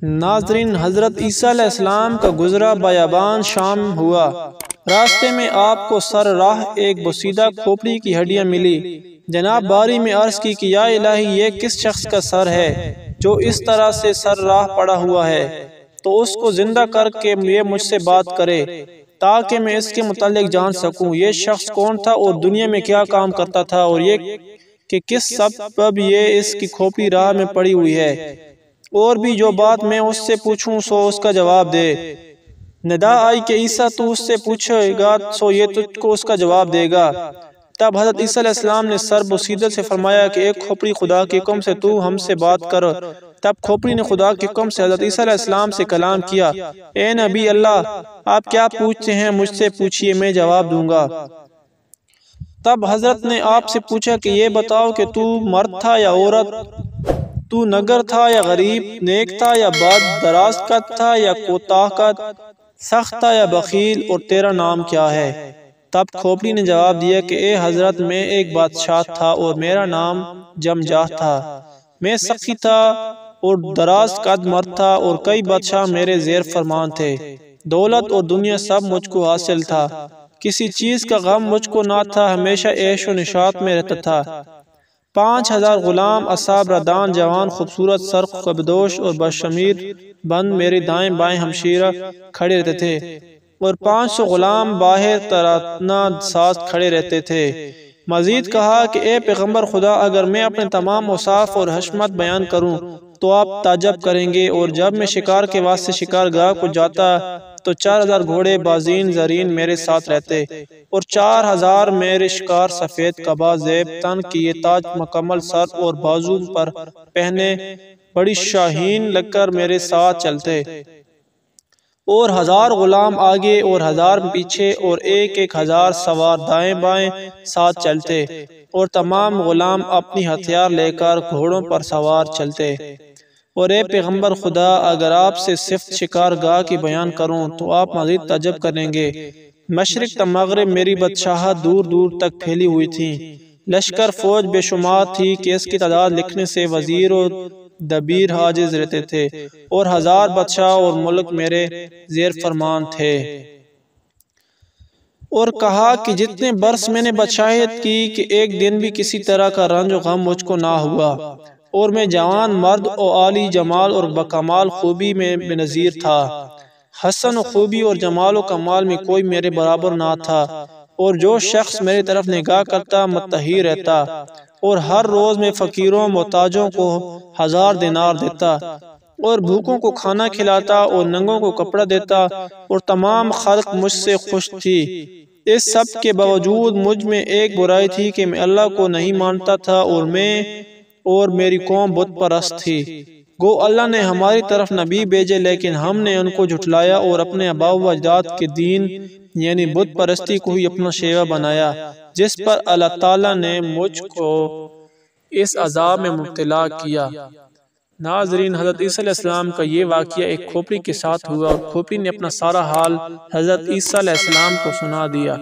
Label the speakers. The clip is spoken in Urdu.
Speaker 1: ناظرین، حضرت عیسیٰ علیہ السلام کا گزرا بیابان شام ہوا۔ راستے میں آپ کو سر راہ ایک بوسیدہ کھوپڑی کی ہڈیاں ملی۔ جناب باری میں عرض کی کہ یا الہی، یہ کس شخص کا سر ہے جو اس طرح سے سر راہ پڑا ہوا ہے؟ تو اس کو زندہ کر کے یہ مجھ سے بات کرے تاکہ میں اس کے متعلق جان سکوں یہ شخص کون تھا اور دنیا میں کیا کام کرتا تھا، اور یہ کہ کس سبب یہ اس کی کھوپڑی راہ میں پڑی ہوئی ہے، اور بھی جو بات میں اس سے پوچھوں سو اس کا جواب دے۔ ندا آئی کہ عیسیٰ تو اس سے پوچھے گا سو یہ تجھ کو اس کا جواب دے گا۔ تب حضرت عیسیٰ علیہ السلام نے سر بوسیدت سے فرمایا کہ ایک کھوپڑی خدا کے حکم سے تو ہم سے بات کر۔ تب کھوپڑی نے خدا کے حکم سے حضرت عیسیٰ علیہ السلام سے کلام کیا، اے نبی اللہ، آپ کیا پوچھتے ہیں مجھ سے پوچھئے، میں جواب دوں گا۔ تب حضرت نے آپ سے پوچھا کہ یہ بتاؤ کہ تو مرد تھا یا عورت، تو نگر تھا یا غریب، نیک تھا یا بد دراز قد تھا یا کوتاہ قد، سخت تھا یا بخیل، اور تیرا نام کیا ہے؟ تب کھوپڑی نے جواب دیا کہ اے حضرت، میں ایک بادشاہ تھا اور میرا نام جمجاہ تھا۔ میں سخی تھا اور دراز قد مرد تھا، اور کئی بادشاہ میرے زیر فرمان تھے۔ دولت اور دنیا سب مجھ کو حاصل تھا، کسی چیز کا غم مجھ کو نہ تھا، ہمیشہ عیش و نشاط میں رہتا تھا۔ 5000 غلام اصحاب ردان جوان خوبصورت سرخ کبدوش اور بشمیر بند میرے دائیں بائیں ہمشیرہ کھڑے رہتے تھے، اور 500 غلام باہر تراتنا ساز کھڑے رہتے تھے۔ مزید کہا کہ اے پیغمبر خدا، اگر میں اپنے تمام اوصاف اور حشمت بیان کروں تو آپ تعجب کریں گے، اور جب میں شکار کے واسطے شکار گاہ کو جاتا تو 4000 گھوڑے بازین زرین میرے ساتھ رہتے، اور 4000 میرے شکار سفید قبا زیب تن کیے تاج مکمل سر اور بازو پر پہنے بڑی شاہین لگ کر میرے ساتھ چلتے، اور 1000 غلام آگے اور 1000 پیچھے، اور 1000 سوار دائیں بائیں ساتھ چلتے، اور تمام غلام اپنی ہتھیار لے کر گھوڑوں پر سوار چلتے۔ اور اے پیغمبر خدا، اگر آپ سے صفت شکار گاہ کی بیان کروں تو آپ مزید تعجب کریں گے۔ مشرق تا مغرب میری بادشاہت دور دور تک پھیلی ہوئی تھی، لشکر فوج بے شمار تھی کہ اس کی تعداد لکھنے سے وزیر و دبیر حاجز رہتے تھے، اور 1000 بادشاہ اور ملک میرے زیر فرمان تھے۔ اور کہا کہ جتنے برس میں نے بادشاہت کی کہ ایک دن بھی کسی طرح کا رنج و غم مجھ کو نہ ہوا، اور میں جوان مرد و عالی جمال اور بکمال خوبی میں بے نظیر تھا۔ حسن و خوبی اور جمال و کمال میں کوئی میرے برابر نہ تھا، اور جو شخص میری طرف نگاہ کرتا متحیر رہتا، اور ہر روز میں فقیروں محتاجوں کو 1000 دینار دیتا، اور بھوکوں کو کھانا کھلاتا اور ننگوں کو کپڑا دیتا، اور تمام خلق مجھ سے خوش تھی۔ اس سب کے باوجود مجھ میں ایک برائی تھی کہ میں اللہ کو نہیں مانتا تھا، اور میری قوم بت پرست تھی۔ گو اللہ نے ہماری طرف نبی بھیجے، لیکن ہم نے ان کو جھٹلایا اور اپنے آباء و اجداد کے دین یعنی بت پرستی کو ہی اپنا شیوہ بنایا، جس پر اللہ تعالیٰ نے مجھ کو اس عذاب میں مبتلا کیا۔ ناظرین، حضرت عیسیٰ علیہ السلام کا یہ واقعہ ایک کھوپڑی کے ساتھ ہوا، اور کھوپڑی نے اپنا سارا حال حضرت عیسیٰ علیہ السلام کو سنا دیا۔